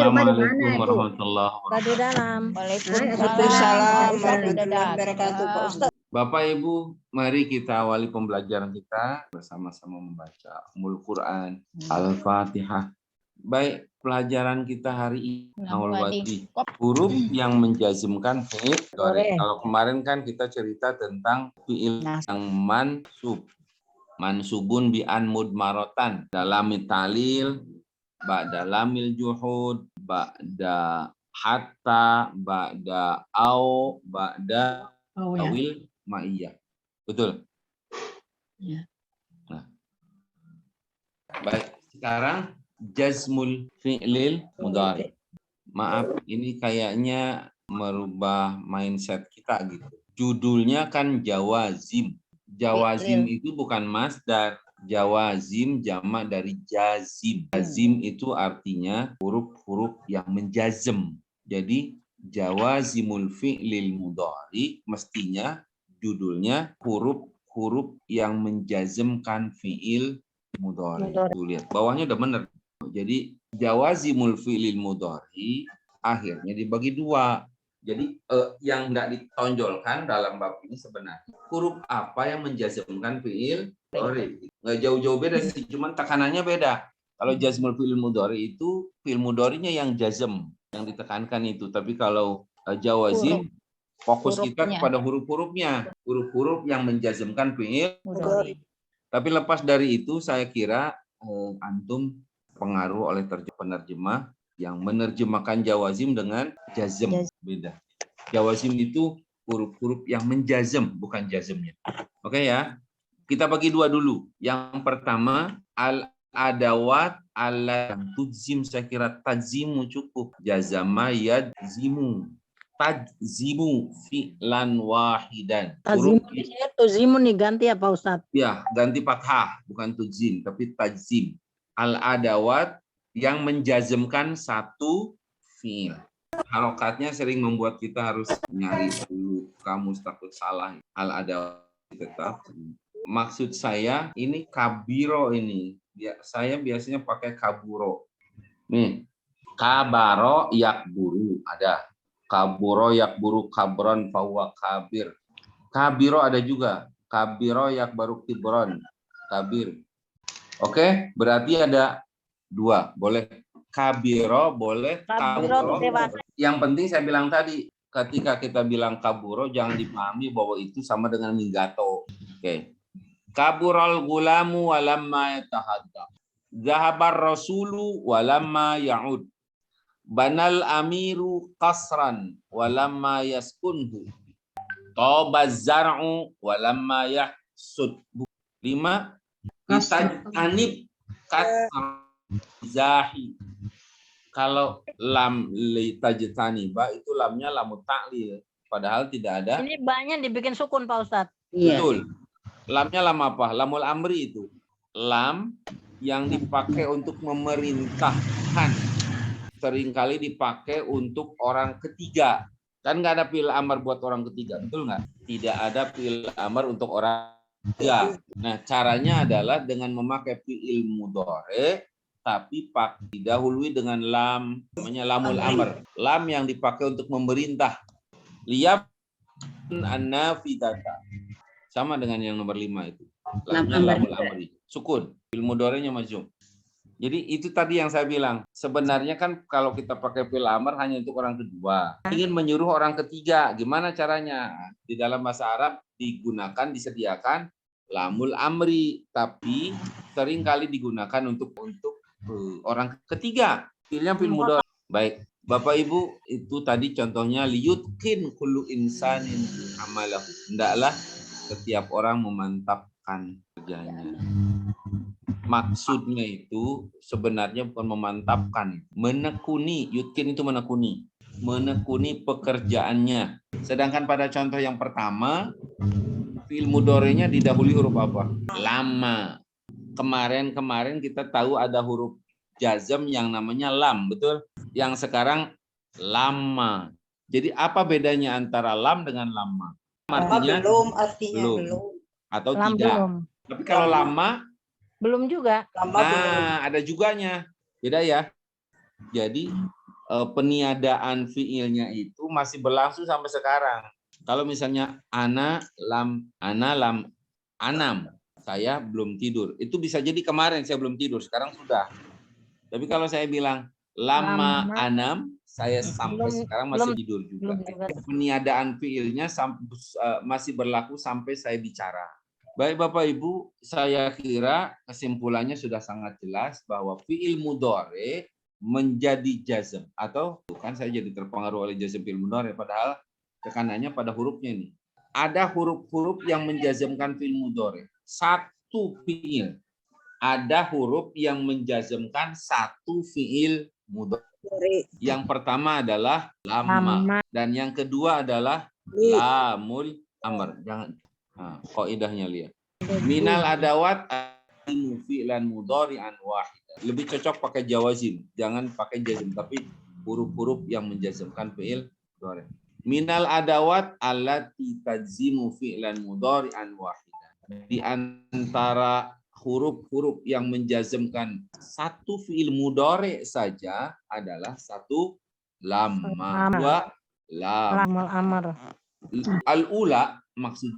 rumah di mana Assalamualaikum Ibu? warahmatullahi Di wabarakatuh. dalam. Waalaikumsalam Ustaz. warahmatullahi wabarakatuh, Pak Ustaz. Bapak Ibu, mari kita awali pembelajaran kita bersama-sama membaca Ummul Quran, Al-Fatihah. Baik, pelajaran kita hari ini awal-wati huruf yang menjazmkan fi'il mudhari. Kalau kemarin kan kita cerita tentang fi'il yang mansub. Mansubun bi an mudmaratan dalam talil, ba'da lamil juhud, ba'da hatta, ba'da au, ba'da awil ma'iyah. Betul? Ya. Nah. Baik, sekarang jazmul fi'lil mudhari. Maaf, ini kayaknya merubah mindset kita gitu. Judulnya kan jawazim. Jawazim itu bukan masdar. Jawazim jamak dari jazim. Jazim itu artinya huruf-huruf yang menjazm. Jadi jawazimul fi'lil mudhari mestinya judulnya huruf-huruf yang menjazmkan fi'il mudhari. Tuh lihat, bawahnya udah bener. Jadi jawazimul fi'lil mudhari akhirnya dibagi dua. Jadi yang tidak ditonjolkan dalam bab ini sebenarnya huruf apa yang menjazmkan fi'il mudhari. Nggak jauh-jauh beda sih, cuman tekanannya beda. Kalau jazmul fi'il mudhari itu fi'il mudharinya yang jazm, yang ditekankan itu. Tapi kalau jawazim fokus kita kepada huruf-hurufnya, huruf-huruf yang menjazmkan fi'il mudhari. Tapi lepas dari itu saya kira antum pengaruh oleh penerjemah yang menerjemahkan jawazim dengan jazm. Beda. Jawazim itu huruf-huruf yang menjazm, bukan jazmnya. Oke ya. Kita bagi dua dulu. Yang pertama, al-adawat al-tujzim, saya kira tadzimu cukup. Jazama yadzmu. Tadzimu fi'lan wahidan. Tuzimu nih ganti ya Pak Ustadz? Ya, ganti fathah, bukan tujzim, tapi tajzim. Al-adawat yang menjazmkan satu fi'il. Harokatnya sering membuat kita harus nyari dulu, kamus takut salah. Al-adawat tetap. Maksud saya ini kabiro ini. Saya biasanya pakai kaburo. Nih, kabaro yakburu ada. Kaburo yakburu kabron fahuwa kabir. Kabiro ada juga. Kabiro yakbaru kibron. Kabir. Oke, berarti ada dua. Boleh kabiro, boleh kaburo. Yang penting saya bilang tadi, ketika kita bilang kaburo, jangan dipahami bahwa itu sama dengan minggato. Oke. Kaburol gulamu walamma yatahadda. Zahabar rasulu walamma ya'ud. Banal amiru kasran walamma yaskunhu. Tobaz zar'u walamma yahsud. 5. Anib zahi. Kalau lam litajtani ba itu lamnya lamut ta'lil, padahal tidak ada. Ini banyak dibikin sukun Pak Ustadz. Betul. Lamnya lam apa? Lamul amri itu. Lam yang dipakai untuk memerintahkan. Seringkali dipakai untuk orang ketiga. Kan nggak ada fi'il amar buat orang ketiga, betul nggak? Tidak ada fi'il amar untuk orang ketiga. Nah, caranya adalah dengan memakai fi'il mudhari, tapi didahului dengan lam, namanya lamul amr. Lam yang dipakai untuk memerintah. Liyab an-nafidata. Sama dengan yang nomor 5 itu. Lamnya lamul amri. Sukun. Fi'il mudharinya majzum. Jadi itu tadi yang saya bilang. Sebenarnya kan kalau kita pakai fi'il amr hanya untuk orang kedua. Ingin menyuruh orang ketiga. Gimana caranya? Di dalam bahasa Arab disediakan lamul amri. Tapi sering kali digunakan untuk orang ketiga. Fi'ilnya fi'il mudhari. Baik. Bapak Ibu, itu tadi contohnya liyutkin kullu insanin amalahu. Hendaklah setiap orang memantapkan kerjanya. Maksudnya itu sebenarnya bukan memantapkan, menekuni. Yutkin itu menekuni pekerjaannya. Sedangkan pada contoh yang pertama, fi'il mudhari'nya didahului huruf apa? Lama. Kemarin kita tahu ada huruf jazm yang namanya lam, betul? Yang sekarang lama. Jadi apa bedanya antara lam dengan lama? Artinya belum. Atau Lam tidak. belum. Tapi kalau lama Belum juga. ada juganya. Beda ya. Jadi peniadaan fiilnya itu masih berlangsung sampai sekarang. Kalau misalnya ana lam anam, saya belum tidur. Itu bisa jadi kemarin saya belum tidur, sekarang sudah. Tapi kalau saya bilang lama anam, saya sampai sekarang masih tidur juga. Peniadaan fiilnya masih berlaku sampai saya bicara. Baik Bapak Ibu, saya kira kesimpulannya sudah sangat jelas bahwa fiil mudhari menjadi jazm, atau bukan, saya jadi terpengaruh oleh jazm fiil mudhari, padahal tekanannya pada hurufnya nih. Ada huruf-huruf yang menjazmkan fiil mudhari. Satu fiil. Ada huruf yang menjazmkan satu fiil mudhari. Yang pertama adalah lama, dan yang kedua adalah lamul amr. Jangan. Nah, qaidahnya lihat. Minal adawat fi'lan mudhari'an wahid. Lebih cocok pakai jawazim, jangan pakai jazm, tapi huruf-huruf yang menjazmkan fi'il mudhari. Minal adawat allati tajzimu fi'lan mudhari'an wahid. Di antara huruf-huruf yang menjazmkan satu fi'il mudhari saja adalah satu lama, dua lamul amr. Al-ula maksud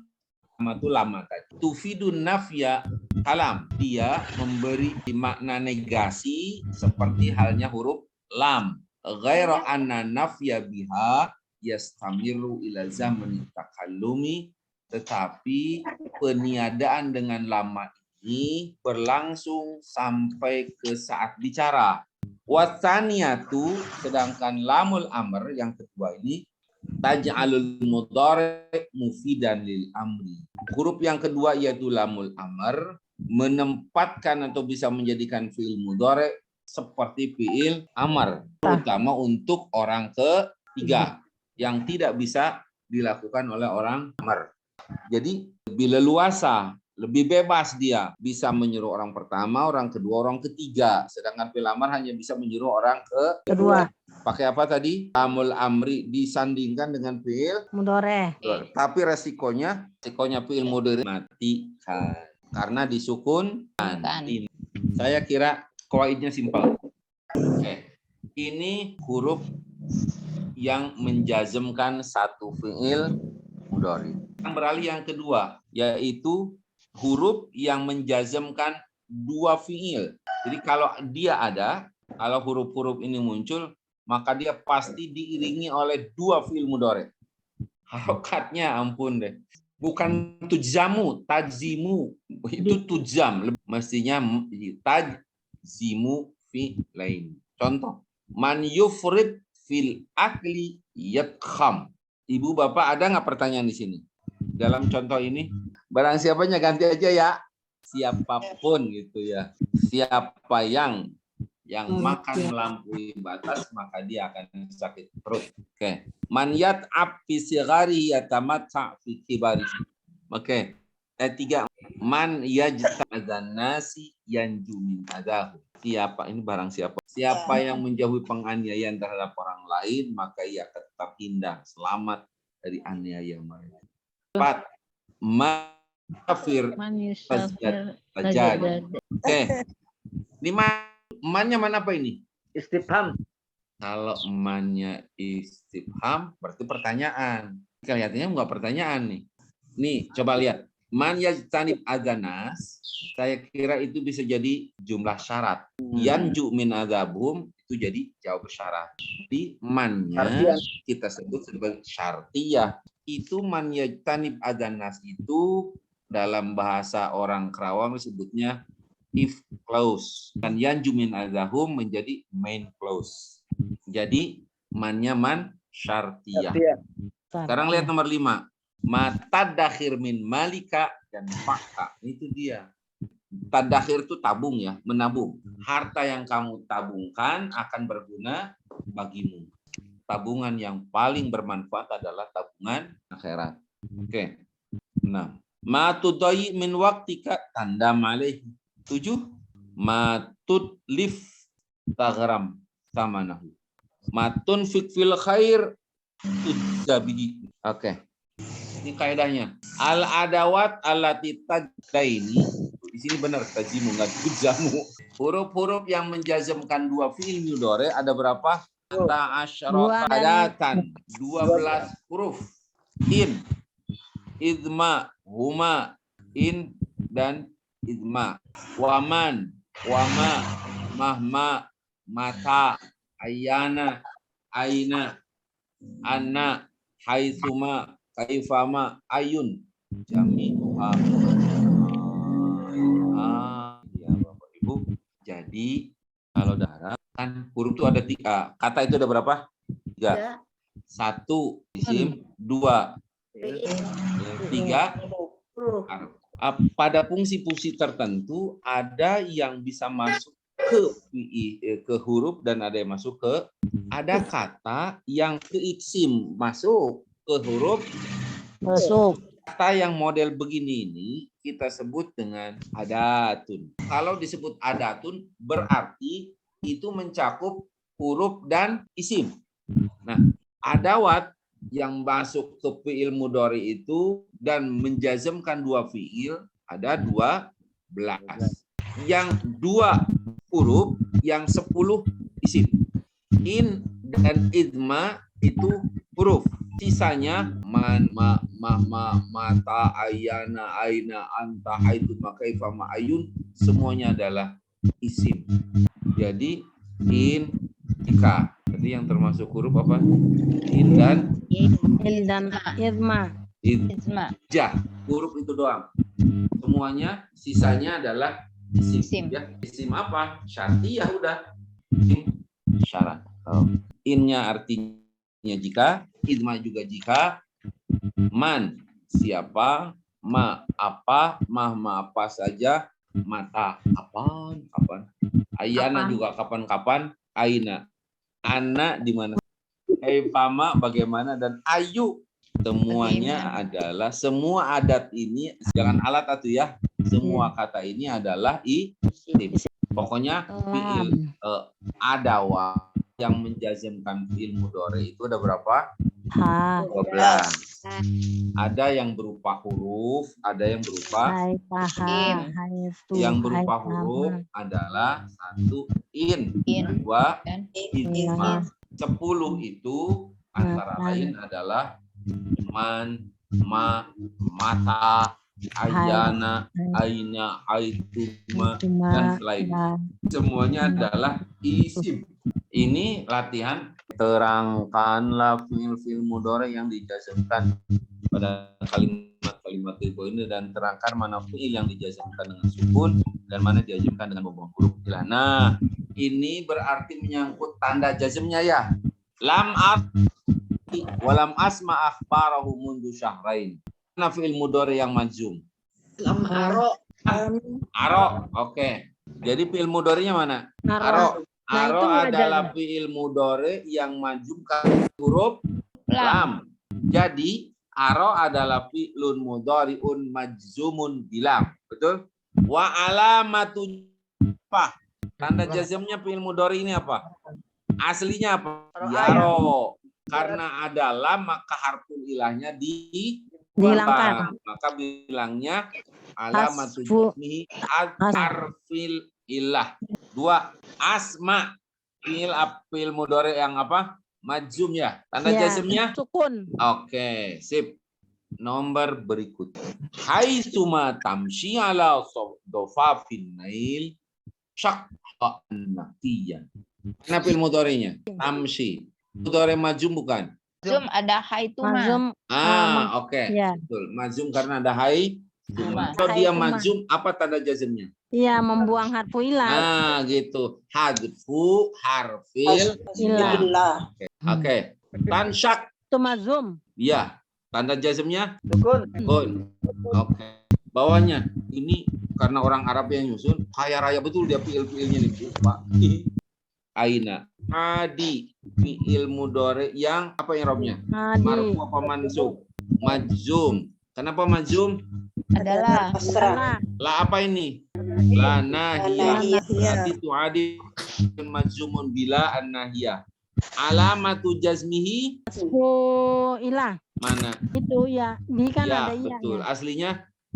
itu lama tadi. Tufidun nafya kalam. Dia memberi makna negasi seperti halnya huruf lam. Ghaira anna nafya biha yastamiru ila zaman takallumi. Tetapi peniadaan dengan lama ini berlangsung sampai ke saat bicara. Watsaniyatu, sedangkan lamul amr yang kedua ini taj'alul mudhari mufidan lil amri. Huruf yang kedua yaitu lamul amr menempatkan atau bisa menjadikan fiil mudhari seperti fiil amr, terutama untuk orang ketiga yang tidak bisa dilakukan oleh orang amr. Jadi lebih leluasa, lebih bebas, dia bisa menyuruh orang pertama, orang kedua, orang ketiga. Sedangkan fiil amr hanya bisa menyuruh orang kedua. Pakai apa tadi? Lamul amri disandingkan dengan fiil mudhari. Tapi resikonya fiil mudhari matikan karena disukun. Saya kira qaidnya simpel. Oke. Ini huruf yang menjazmkan satu fiil mudhari. Beralih yang kedua, yaitu huruf yang menjazmkan dua fiil. Jadi kalau dia ada, kalau huruf-huruf ini muncul, maka dia pasti diiringi oleh dua fiil mudhari. Harokatnya ampun deh. Bukan tujzamu, tajzimu. Itu tujzam. Mestinya tajzimu fi'lain. Contoh, man yufrid fil akli yadkham. Ibu bapak ada nggak pertanyaan di sini? Dalam contoh ini, barang siapanya ganti aja ya. Siapapun gitu ya. Siapa yang makan melampaui batas, maka dia akan sakit perut. Oke. Man yat'ab fi sighari yatamatta fi kibari. Oke. Tiga. Man yajta'adzan nasi yanju min adahu. Siapa ini barang siapa? Siapa yang menjauhi penganiayaan terhadap orang lain, maka ia akan terhindar, selamat dari aniaya mereka. 4. Mafir tajad. Oke. 5. Emannya mana apa ini? Istifham. Kalau emannya istifham berarti pertanyaan. Kelihatannya enggak pertanyaan nih. Nih, coba lihat. Man yajtanib adanas, saya kira itu bisa jadi jumlah syarat. Yanju min adzabhum itu jadi jawab syarat. Di mannya kita sebut sebagai syartiyah. Itu man yajtanib adanas itu dalam bahasa orang Kerawang disebutnya if clause, dan yanju min adzabhum menjadi main clause. Jadi mannya man syartiyah. Sekarang lihat nomor 5. Matadakhir min malika dan fakta. Itu dia. Tadakhir itu tabung ya, menabung. Harta yang kamu tabungkan akan berguna bagimu. Tabungan yang paling bermanfaat adalah tabungan akhirat. Oke. Nah, matudai min waktika tandam alaihi. 7. Matudlif taghram samanahu. Matun fil khair tudzabihi. Oke. Ini kaidahnya. Al adawat allati tajdaini. Di sini benar tajimu, enggak tujamu. Huruf-huruf yang menjazmkan dua fiil mudhari ada berapa? asyarata adatan 12 huruf. In, idma, huma, in dan idma. Waman, wama, mahma, mata, ayana, aina, anna, haitsuma, kaifama, ayun. Jami'uha. Ya Bapak Ibu. Jadi kalau darah kan huruf itu ada 3. Kata itu ada berapa? 3. 1 isim, 2 3 harf. Pada fungsi-fungsi tertentu ada yang bisa masuk ke huruf dan ada yang masuk ke, ada kata yang ke isim masuk ke huruf. Masuk. Kata yang model begini ini kita sebut dengan adatun. Kalau disebut adatun berarti itu mencakup huruf dan isim. Nah, adawat yang masuk ke fiil mudhari itu dan menjazmkan 2 fiil ada 12. Yang 2 huruf, yang 10 isim. In dan idma itu huruf. Sisanya man, ma, mata, ayana, aina, anta, haitu, makaifa, ma'ayun semuanya adalah isim. Jadi in, jika. Jadi yang termasuk huruf apa? In dan idma. Ja, huruf itu doang. Semuanya sisanya adalah isim. Ya, isim apa? Syartiyah udah. Isim syarat. Innya artinya jika, idma juga jika, man siapa, ma apa, mahma apa saja, mata kapan, ayana juga kapan, aina, anak di mana, kaifama bagaimana, dan ayu semuanya adalah, semua adat ini jangan alat atau ya, semua kata ini adalah isim. Pokoknya fiil adawa yang menjazmkan fiil mudhari itu ada berapa? 12. Ada yang berupa huruf, ada yang berupa isim. Yang berupa huruf adalah 1 in, 2 idma. 10 itu antara lain adalah man, ma, mata, ayana, aina, aituma, dan lainnya. Semuanya adalah isim. Ini latihan. Terangkanlah fiil mudhari yang dijazmkan pada kalimat-kalimat ini dan terangkan mana fiil yang dijazmkan dengan sukun dan mana dijazmkan dengan membuang huruf. Nah, ini berarti menyangkut tanda jazmnya ya. Lam walam asma akhbarahu mundu syahrain. Mana fiil mudhari yang majzum? Lam aro. Oke. Jadi fiil mudharinya mana? Aro. Aro adalah fiil mudhari yang majzumkan huruf lam. Jadi aro adalah fi'lun mudhari'un majzumun bilam. Betul? Wa alamatu apa? Tanda jazmnya fi'il mudhari ini apa? Aslinya apa? Yaro. Karena ada lam maka harful ilahnya dihilangkan. Maka bilangnya alamatu jazmihi harfil ilah. 2 asma fiil mudhari yang apa? Majzum ya. Tanda jazmnya sukun. Oke, sip. Nomor berikut. Haitsuma tamshi ala dhafafin nail syaqqa naqiyan. Mana fiil mudharinya? Tamshi. Mudhari majzum bukan? Majzum ada haituma. Oke. Ya. Betul. Majzum karena ada haituma. Kalau dia majzum apa tanda jazmnya? Iya, membuang harfu ilah. Gitu. Hadfu harfil ilah. Oke. Tansyak. Itu mazum. Iya. Tanda jazmnya? Sukun. Oke. Bawahnya. Ini karena orang Arab yang nyusun. Kaya raya betul dia fiil-fiilnya nih. Pak. Aina. Adi. Fiil mudhari yang apa yang robnya? Marfu apa mansub? Majzum. Kenapa majzum? Adalah La apa ini? La nahiyah. Berarti tu'adi majzumun bila an-nahiyah. Alamatu jazmihi ilah. mana? Itu ya. Di kan Ya, ada iya. betul. Aslinya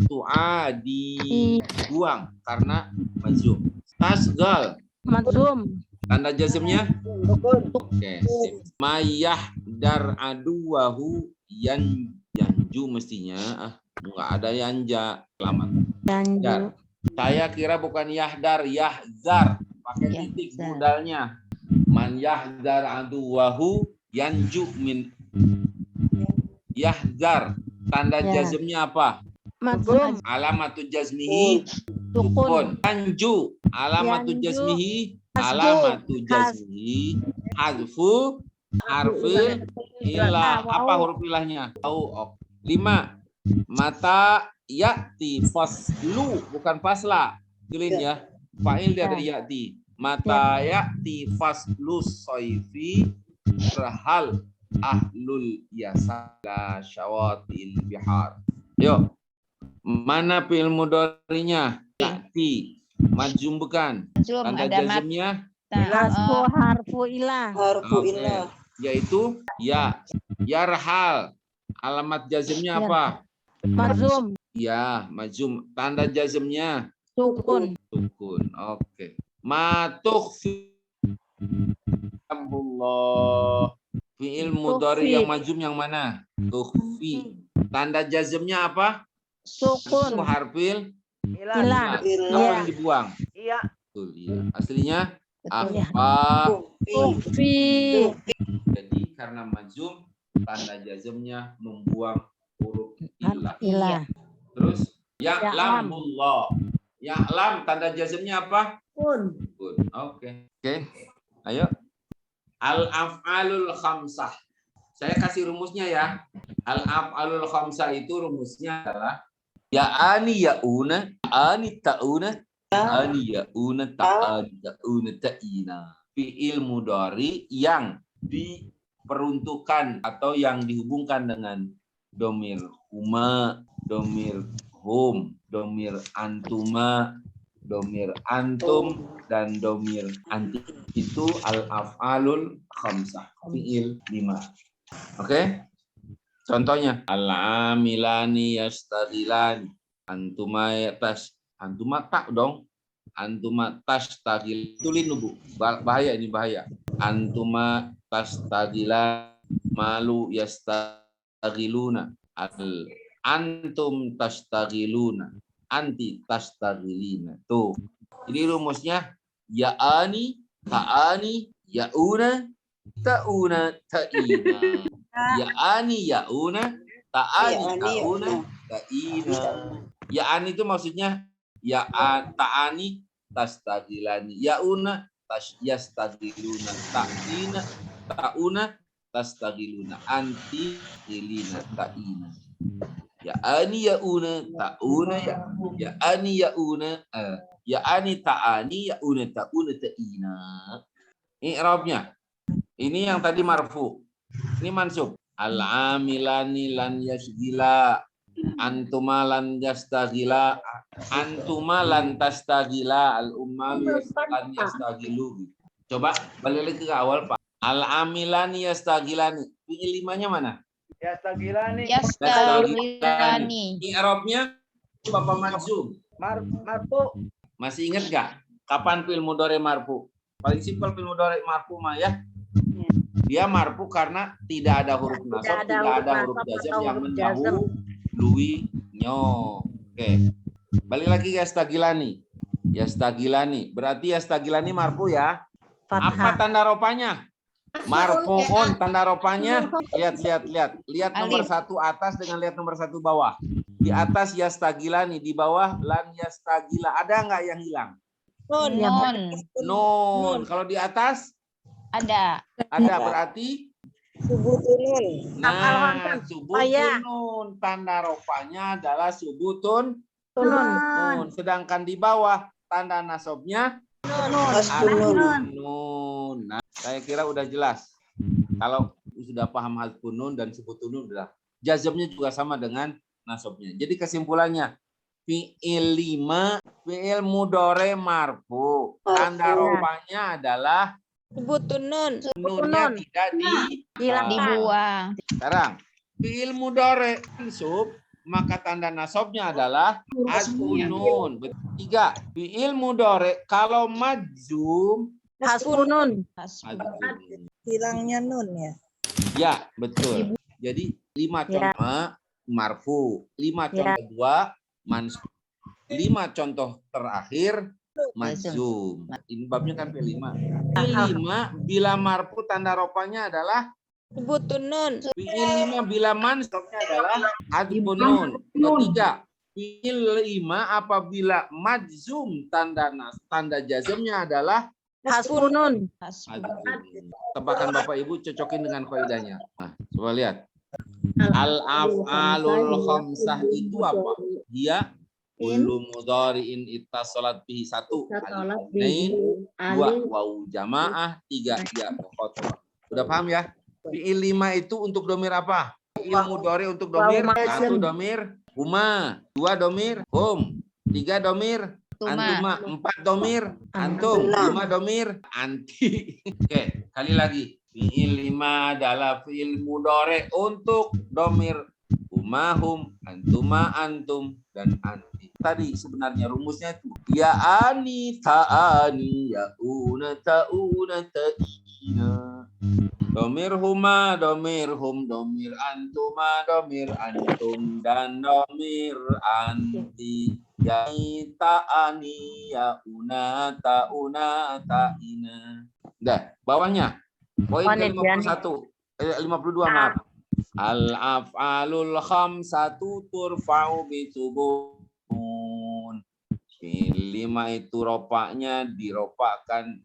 tu'adi buang karena majzum. Tasgal. Mazum. Tanda jazmnya? Sukun. Oke, sip. Mayah dar aduwahu yanju mestinya. Enggak ada yanja. Selamat. Yanju. Saya kira bukan yahdar, yahzar. Pakai titik modalnya. Man yahdar aduwahu yanju min yahzar. Tanda jazmnya apa? Majzum. Alamatu jazmihi sukun. Yanju. Alamatu jazmihi alamatu jazmihi hadfu harfil ilah. Apa huruf ilahnya? Tahu. 5. Mata ya'ti faslu, bukan fasla. Tulis ya. Fa'il dari ya'ti. Mata ya'ti faslu soifi rahal ahlul yasala syawatil bihar. Yuk. Mana fi'il mudhari'nya? Ya'ti. Majzum bukan? Tanda jazmnya? Harfu ilah. Harfu ilah. Yaitu ya. Yarhal. Alamat jazmnya apa? Majzum. Ya, majzum. Tanda jazmnya? Sukun. Sukun. Oke. Ma tukhfi Allah. Fi'il mudhari yang majzum yang mana? Tukhfi. Tanda jazmnya apa? Sukun. Harfil Ilah. apa yang dibuang? Iya. Betul, iya. Aslinya Betul. apa? Fi. Jadi karena majzum, tanda jazmnya membuang huruf ilah. Ilah. Terus Ya'lam. ya'lamullah. Ya'lam tanda jazmnya apa? Sukun. Good. Oke. Ayo. Al-af'alul khamsah. Saya kasih rumusnya ya. Al-af'alul khamsah itu rumusnya adalah ya'ani ya'una, ani ta'una, ani ya'una, ta'ani ta'una, ta'ina. Fi'il mudhari yang diperuntukkan atau yang dihubungkan dengan domir huma, domir hum, domir antuma, domir antum, dan domir anti. Itu al-af'alul khamsah. Fi'il 5. Oke? Contohnya, al-amilani yastaghilani. Antuma tak dong. Antuma tashtagil. Tulis Bu. Bahaya ini bahaya. Antuma tashtagila malu yastaghiluna. Antum tashtagiluna. Anti tashtagilina. Tuh. Jadi rumusnya ya'ani, ta'ani, ya'una, ta'una, ta'ina. Ya'ani, ya'una, ta'ani, ta'una, ta'ina. Ya'ani itu maksudnya ta'ani, tastagilani. Ya'una, yastagiluna. Ta'ina, ta'una, tastagiluna. Anti, gilina, ta'ina. Ya'ani, ya'una, ta'una, ya'ani, ya'una, ya'ani, ta'ani, ya'una, ta'una, ta'ina. I'rabnya. Ini yang tadi marfu. Ini mansub. Al-amilani lan yasgila. Antuma lan yastaghila. Antuma lan tastaghila. Al-ummalu lan yastagilu. Coba balik lagi ke awal, Pak. Al-amilani yastaghilani. Fi'il 5-nya mana? Yastaghilani. Yastaghilani. I'rabnya Bapak Mansub. Marfu. Masih ingat gak? Kapan fi'il mudhari marfu? Paling simpel fi'il mudhari marfu mah ya. Dia marfu karena tidak ada huruf nasab, tidak ada huruf jazm yang mendahului-nya. Oke. Balik lagi ke yastagilani. Yastagilani. Berarti yastagilani marfu ya. Apa tanda ropanya? Marfu'un tanda ropanya. Lihat nomor 1 atas dengan lihat nomor 1 bawah. Di atas yastagilani, di bawah lan yastagila. Ada nggak yang hilang? Nun. Kalau di atas Ada. berarti Subutun. nah, subutun. Tanda ropanya adalah subutun nun. Sedangkan di bawah tanda nasabnya nun. Nah, saya kira udah jelas. Kalau sudah paham hadfun nun dan subutun nun, udah. Jazmnya juga sama dengan nasabnya. Jadi kesimpulannya, fi'il 5, fi'il mudhari marfu. Tanda ropanya adalah Subutun nun. nunnya tidak Dibuang. Sekarang fi'il mudhari mansub, maka tanda nasabnya adalah hadfun nun. 3. Fi'il mudhari kalau majzum Hasbunun. Hasbunun. Hilangnya nun ya. Ya, betul. Jadi 5 Ya. contoh marfu, 5 Ya. contoh 2 mansub, 5 contoh terakhir majzum. Ini babnya kan P5. P5 bila marfu tanda rofanya adalah Subutun nun. P5 bila mansubnya adalah hadfun nun. Ketiga, P5 apabila majzum tanda jazmnya adalah Hasbunun. hadfun. Tebakan Bapak Ibu cocokin dengan kaidahnya. Nah, coba lihat. Al-af'alul khamsah itu apa? Dia kullu mudhari'in ittasalat bihi 1 alif, 2 waw jamaah, 3 ya mukhatabah. Sudah paham ya? Fi'il 5 itu untuk domir apa? Fi'il mudhari untuk domir 1 domir huma, 2 domir hum, 3 domir antuma, 4 domir antum, 5 domir anti. Oke, kali lagi. Fi'il 5 adalah fi'il mudhari untuk domir huma hum, antuma antum, dan anti. Tadi sebenarnya rumusnya itu ya ani ta'ani ya una ta'una ta'ina. Domir huma, domir hum, domir antuma, domir antum, dan domir anti. Ya ta'ani ya una ta'una ta'ina. Udah, bawahnya. Poin ke-51. 52 maaf. Al-af'alul khamsatu turfa'u bitubun. Fi'il 5 itu ropaknya diropakkan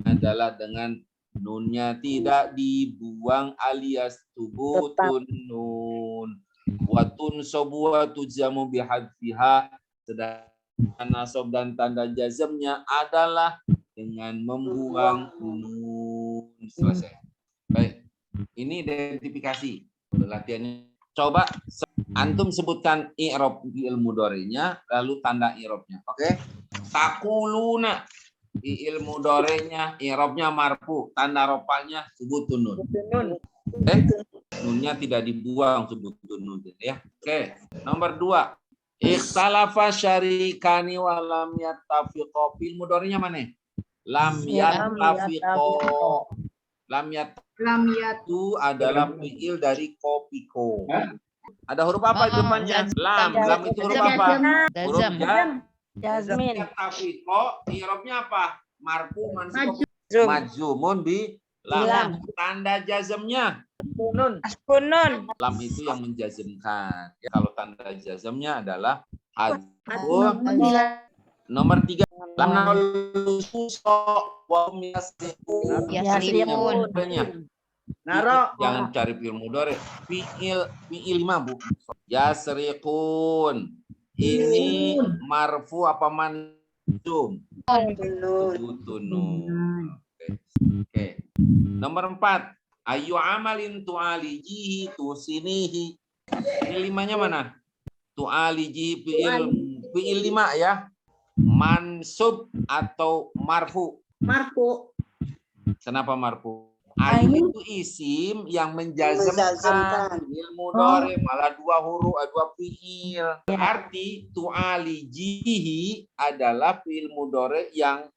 adalah dengan nunnya tidak dibuang alias tubutun nun. Watun sobu wa tujamu bihadfiha. Sedangkan nasab dan tanda jazmnya adalah dengan membuang nun. Selesai. Baik. Ini identifikasi latihannya. Coba antum sebutkan i'rab fi'il mudhari'nya lalu tanda i'rabnya. Oke? Taquluna fi'il mudhari'nya i'rabnya marfu, tanda rofanya subutun nun. Nunnya tidak dibuang subutun nun ya. Oke. Nomor 2. Ikhtalafa syarikani wa lam yattafiqa. Fi'il mudhari'nya mana? Lam yattafiqa. Lam itu adalah fi'il dari kopiko. Ada huruf apa di depannya? Lam. Lam itu huruf apa? Huruf Jasmin. Tafiqo, i'rabnya apa? Marfu, mansub, majzumun bi lam. Tanda jazmnya Hasbunun. lam itu yang menjazmkan. Ya, kalau tanda jazmnya adalah hadfun. Nomor 3. Lam nalususo wa hum yasriqun. Jangan cari fi'il mudhari. Fi'il 5 Bu. Yasriqun. Ini marfu apa mansub? Tunun. Oke. Nomor 4. Ayu amalin tu'alijihi tusinihi. Fi'il 5-nya mana? Tu'alijihi fi'il 5 ya. Mansub atau marfu? Marfu. Kenapa marfu? Ayu itu isim yang menjazmkan fi'il mudhari, malah 2 huruf, 2 fi'il. Arti tu'alijihi adalah fi'il mudhari yang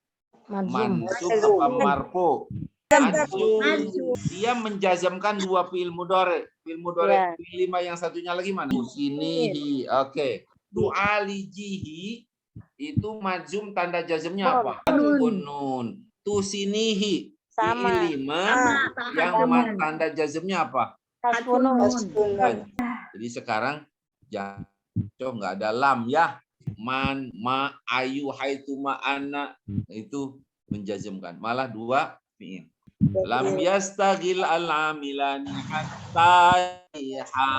mansub apa marfu? Mansub. Dia menjazmkan 2 fi'il mudhari. Fi'il mudhari fi'il 5 yang satunya lagi mana? Tusinihi. Oke. Tu'alijihi itu majzum tanda jazmnya apa? Nun. Tusinihi fi'il 5 yang tanda jazmnya apa? Hasbunun. Jadi sekarang jatuh nggak ada lam ya. Man, ma, ayu, haitu, ma, ana itu menjazmkan. Malah 2 fi'il. Lam yastaghil al-amilani hatta iha.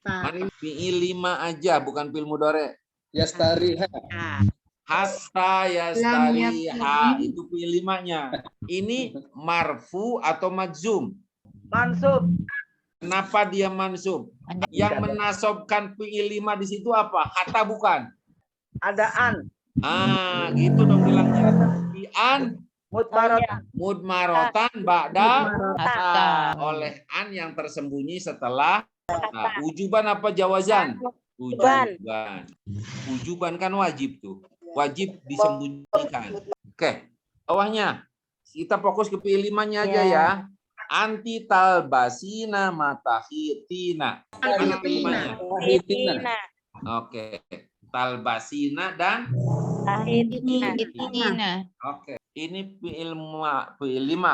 Mana fi'il 5 aja bukan fi'il mudhari. Yastariha. Hatta yastariha itu fi'il 5-nya. Ini marfu atau majzum? Mansub. Kenapa dia mansub? Yang menasobkan fi'il 5 di situ apa? Hatta bukan? Ada an. Gitu dong bilangnya. Fi'an mudmarotan ba'da oleh an yang tersembunyi setelah. Nah, ujuban apa jawazan? Ujuban kan wajib tuh. Wajib disembunyikan. Oke. Bawahnya. Kita fokus ke fi'il 5-nya aja ya. Anti talbasina matahitina. Mana fi'il 5-nya? Tahidina. Oke. Talbasina dan Tahidina. oke. Ini fi'il 5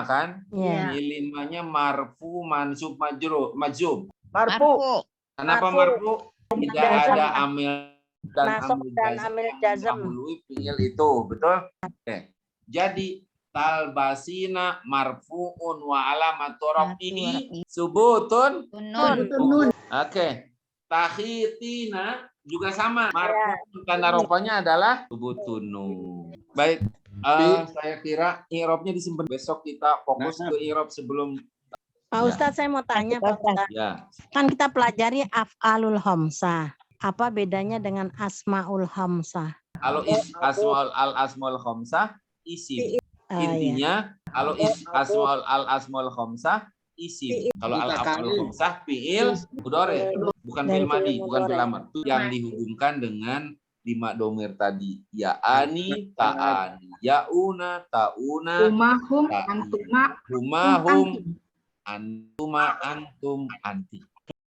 kan? Ya. Fi'il 5-nya marfu, mansub, majrur, majzum. Marfu. Marfu. Kenapa Marfu. marfu? Tidak Jazam. ada amil dan Nasab dan amil jazam. mendahului fi'il itu, betul? Oke. Jadi talbasina marfu'un wa alamatu rafihi subutun. Nun. Oke. Tahitina juga sama. Marfu'un tanda rofanya adalah subutun nun. Baik. Saya kira i'rabnya disimpan, besok kita fokus ke i'rab sebelum. Pak Ustadz, saya mau tanya, Pak Ustadz. Ya. Kan kita pelajari af'alul khamsah. Apa bedanya dengan asmaul khamsah? Kalau asmaul khamsah isim. Intinya kalau asmaul khamsah isim. Kalau al-af'alul khamsah fi'il mudhari, bukan fi'il madhi, bukan fi'il amr. Yang dihubungkan dengan 5 domir tadi. Ya'ani, ta'ani, ya'una, ta'una, Humahum, ta'ina. antuma, Humahum, antuma, antum, anti.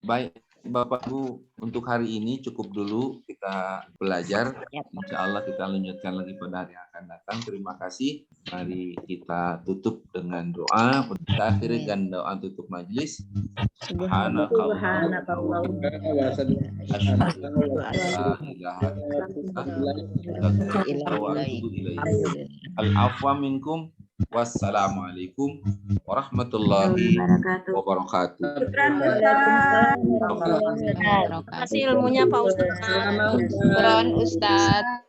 Baik, Bapak Ibu, untuk hari ini cukup dulu kita belajar. Insya Allah kita lanjutkan lagi pada hari yang akan datang. Terima kasih. Mari kita tutup dengan doa. Kita akhiri dengan doa tutup majelis. Al-afwa minkum. Wassalamualaikum warahmatullahi wabarakatuh. Terima kasih ilmunya, Pak Ustadz. Syukron, Ustadz.